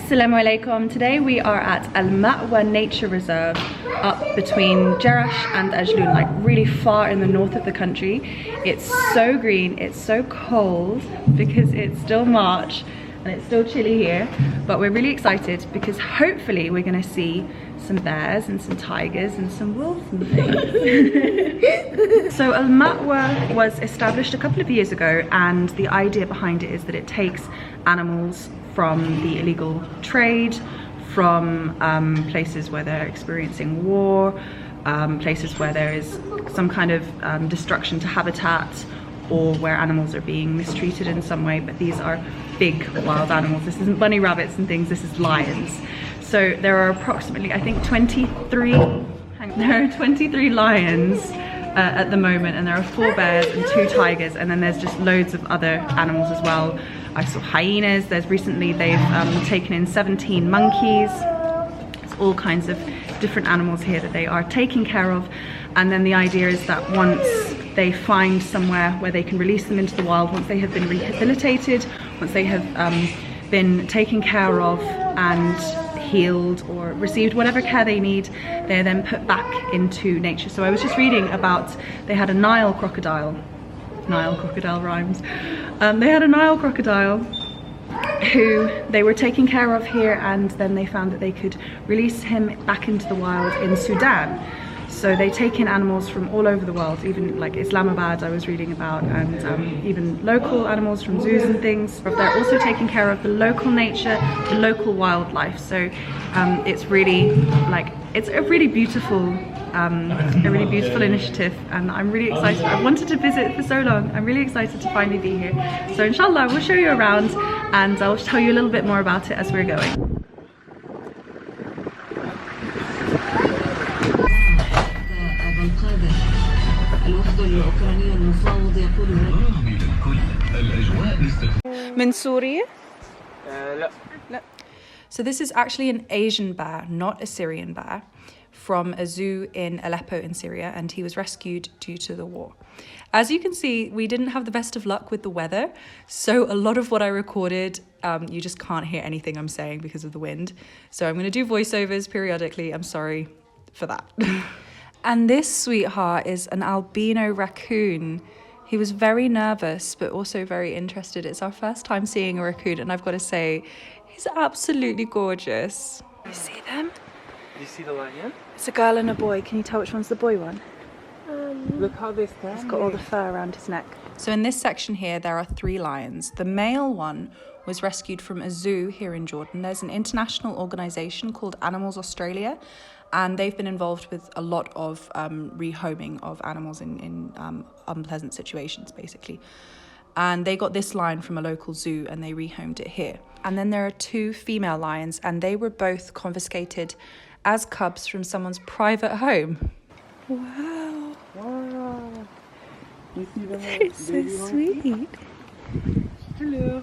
Assalamu alaikum. Today we are at Al-Ma'wa Nature Reserve up between Jerash and Ajloon, like really far in the north of the country. It's so green, it's so cold because it's still March and it's still chilly here, but we're really excited because hopefully we're going to see some bears and some tigers and some wolves and things. So Al-Ma'wa was established a couple of years ago, and the idea behind it is that it takes animals from the illegal trade, from places where they're experiencing war, places where there is some kind of destruction to habitat, or where animals are being mistreated in some way. But these are big wild animals. This isn't bunny rabbits and things, this is lions. So there are approximately, I think, 23 lions at the moment, and there are 4 bears and 2 tigers, and then there's just loads of other animals as well. I saw hyenas. Recently they've taken in 17 monkeys. It's all kinds of different animals here that they are taking care of, and then the idea is that once they find somewhere where they can release them into the wild, once they have been rehabilitated, once they have been taken care of and healed or received whatever care they need, they're then put back into nature. So I was just reading about, they had a Nile crocodile rhymes. They had a Nile crocodile who they were taking care of here, and then they found that they could release him back into the wild in Sudan. So they take in animals from all over the world, even like Islamabad I was reading about, and even local animals from zoos and things. They're also taking care of the local nature, the local wildlife. So it's really like, it's a really beautiful initiative, and I'm really excited. I've wanted to visit for so long. I'm really excited to finally be here. So inshallah we'll show you around, and I'll tell you a little bit more about it as we're going. من سوريا؟ لا. So this is actually an Asian bear, not a Syrian bear, from a zoo in Aleppo in Syria, and he was rescued due to the war. As you can see, we didn't have the best of luck with the weather, so a lot of what I recorded, you just can't hear anything I'm saying because of the wind. So I'm going to do voiceovers periodically. I'm sorry for that. And this sweetheart is an albino raccoon. He was very nervous, but also very interested. It's our first time seeing a raccoon, and I've got to say, he's absolutely gorgeous. You see them? You see the lion? It's a girl and a boy. Can you tell which one's the boy one? Look how they stand. He's got all the fur around his neck. So in this section here, there are 3 lions. The male one was rescued from a zoo here in Jordan. There's an international organisation called Animals Australia, and they've been involved with a lot of rehoming of animals in unpleasant situations, basically. And they got this lion from a local zoo and they rehomed it here. And then there are 2 female lions, and they were both confiscated as cubs from someone's private home. Wow. Wow. You see them? They're so sweet. Hello.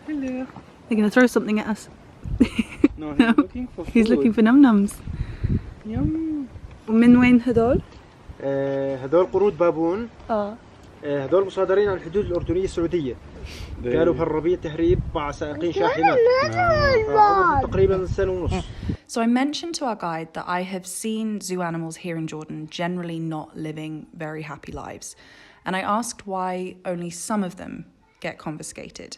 Hello. They're going to throw something at us. No, he's looking for food. He's looking for num-nums. Yum. ومن وين هدول؟ هدول قرود بابون. هدول مصادرين على الحدود الأردنية السعودية. كانوا بهالربيع تهريب مع سائقين شاحنات. تقريبا سنة ونص. So I mentioned to our guide that I have seen zoo animals here in Jordan generally not living very happy lives. And I asked why only some of them get confiscated.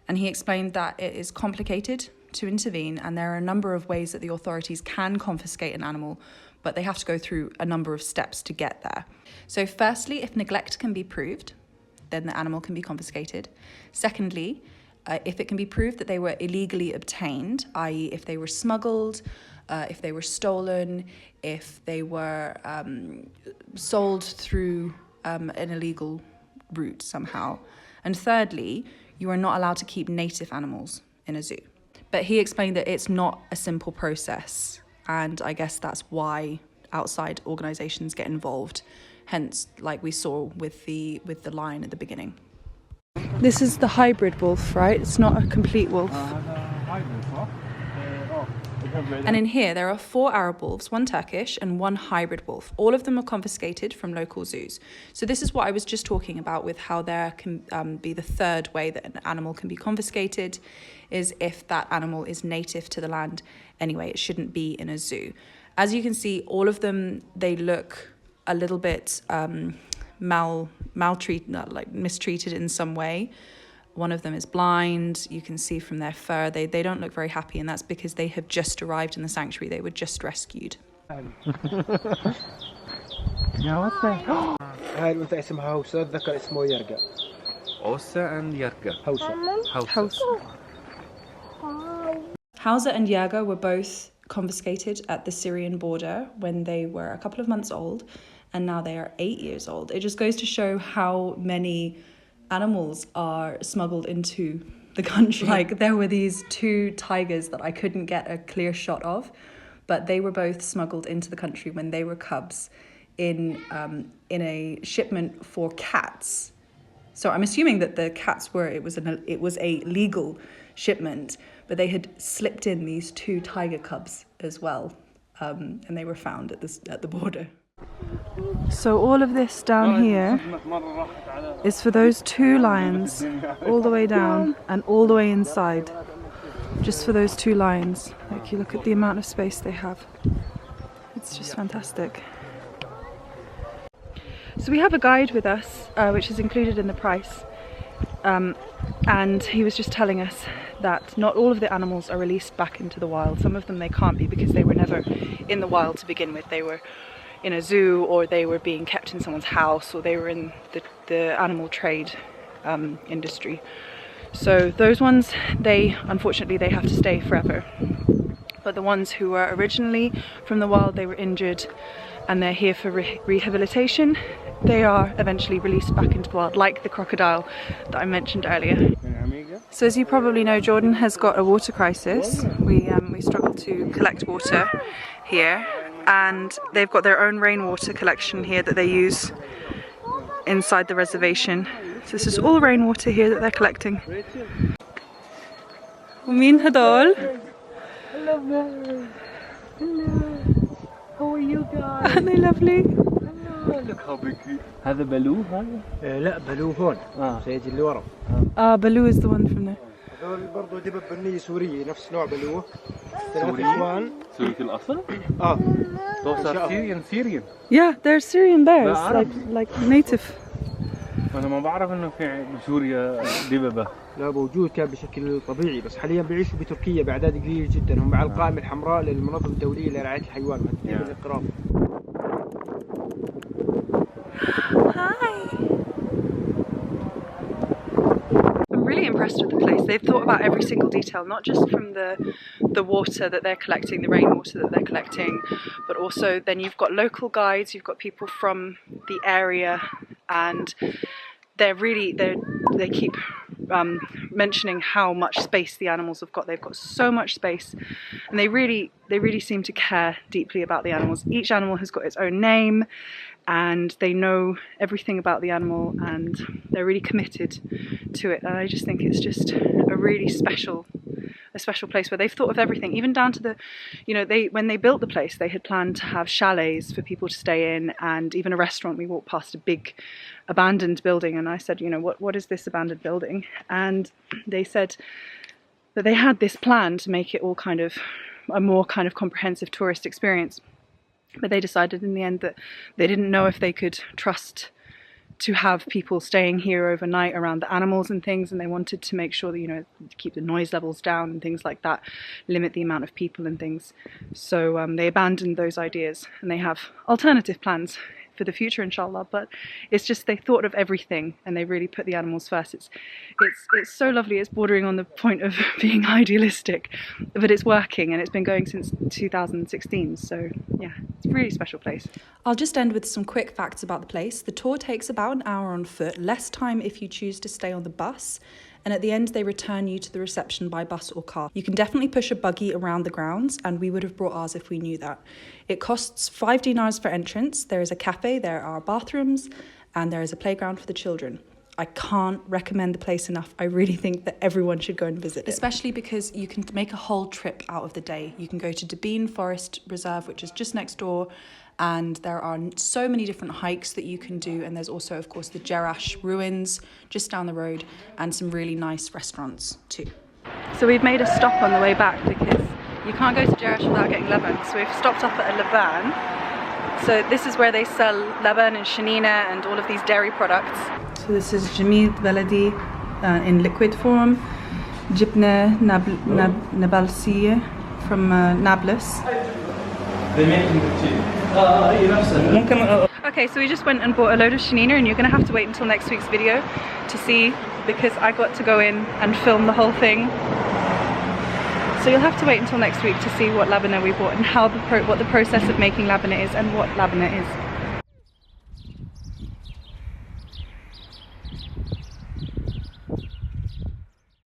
And he explained that it is complicated to intervene, and there are a number of ways that the authorities can confiscate an animal, but they have to go through a number of steps to get there. So firstly, if neglect can be proved, then the animal can be confiscated. Secondly, if it can be proved that they were illegally obtained, i.e. if they were smuggled, if they were stolen, if they were sold through an illegal route somehow. And thirdly, you are not allowed to keep native animals in a zoo. But he explained that it's not a simple process, and I guess that's why outside organisations get involved, hence like we saw with the lion at the beginning. This is the hybrid wolf, right? It's not a complete wolf. And in here, there are 4 Arab wolves, 1 Turkish and 1 hybrid wolf. All of them are confiscated from local zoos. So this is what I was just talking about with how there can be the third way that an animal can be confiscated, is if that animal is native to the land. Anyway, it shouldn't be in a zoo. As you can see, all of them, they look a little bit maltreated, like mistreated in some way. One of them is blind. You can see from their fur, they don't look very happy, and that's because they have just arrived in the sanctuary. They were just rescued. هاي الأنثى اسمها هوسة، الذكر اسمه يرقة. Osa and Yarka. Hausa and Yaga were both confiscated at the Syrian border when they were a couple of months old, and now they are 8 years old. It just goes to show how many animals are smuggled into the country. Like, there were these 2 tigers that I couldn't get a clear shot of, but they were both smuggled into the country when they were cubs in a shipment for cats. So I'm assuming that the cats were, it was a legal shipment, but they had slipped in these 2 tiger cubs as well, and they were found at the border. So all of this down here is for those 2 lions, all the way down and all the way inside, just for those 2 lions. Like, you look at the amount of space they have. It's just fantastic. So we have a guide with us, which is included in the price, and he was just telling us that not all of the animals are released back into the wild. Some of them they can't be because they were never in the wild to begin with. They were in a zoo, or they were being kept in someone's house, or they were in the animal trade industry. So those ones, unfortunately they have to stay forever. But the ones who were originally from the wild, they were injured and they're here for rehabilitation, they are eventually released back into the wild, like the crocodile that I mentioned earlier. So as you probably know, Jordan has got a water crisis. We struggle to collect water here, and they've got their own rainwater collection here that they use inside the reservation. So this is all rainwater here that they're collecting. ومين هدول؟ Hello there. Hello. How are you guys? Aren't they lovely? Hello. Look how big. هذا بلو هذا؟ لا بلو هون. سيجي اللي ورا. Baloo is the one from there. هذول برضه دبب بنية سورية، نفس نوع بلوه. 3 ألوان. سورية الأصل؟ Those are Syrian. Yeah, they're Syrian bears, like native. أنا ما بعرف إنه في بسوريا دببة. لا، موجود كان بشكل طبيعي، بس حاليا بيعيشوا بتركيا بأعداد قليلة جدا. هم على القائمة الحمراء للمنظمة الدولية لرعاية الحيوان من الانقراض. Hi. I'm really impressed with the place. They've thought about every single detail, not just from the water that they're collecting, the rainwater that they're collecting, but also then you've got local guides, you've got people from the area, and they keep mentioning how much space the animals have got. They've got so much space, and they really seem to care deeply about the animals. Each animal has got its own name, and they know everything about the animal, and they're really committed to it. And I just think it's just a really special place where they've thought of everything, even down to the, when they built the place, they had planned to have chalets for people to stay in, and even a restaurant. We walked past a big abandoned building, and I said, what is this abandoned building? And they said that they had this plan to make it all kind of a more kind of comprehensive tourist experience, but they decided in the end that they didn't know if they could trust to have people staying here overnight around the animals and things, and they wanted to make sure that, keep the noise levels down and things like that, limit the amount of people and things. So they abandoned those ideas, and they have alternative plans for the future, inshallah. But it's just, they thought of everything, and they really put the animals first. It's so lovely. It's bordering on the point of being idealistic, but it's working, and it's been going since 2016. So yeah, it's a really special place. I'll just end with some quick facts about the place. The tour takes about an hour on foot, less time if you choose to stay on the bus, and at the end they return you to the reception by bus or car. You can definitely push a buggy around the grounds, and we would have brought ours if we knew that. It costs 5 dinars for entrance. There is a cafe, there are bathrooms, and there is a playground for the children. I can't recommend the place enough. I really think that everyone should go and visit it. Especially because you can make a whole trip out of the day. You can go to Dabin Forest Reserve, which is just next door, and there are so many different hikes that you can do, and there's also, of course, the Jerash ruins just down the road, and some really nice restaurants too. So we've made a stop on the way back because you can't go to Jerash without getting laban. So we've stopped off at a laban. So this is where they sell laban and shanina and all of these dairy products. So this is Jamid Baladi in liquid form, Jibna Nabalsiya from Nablus. Okay, so we just went and bought a load of shanina, and you're going to have to wait until next week's video to see, because I got to go in and film the whole thing. So you'll have to wait until next week to see what labana we bought and how what the process of making labana is and what labana is.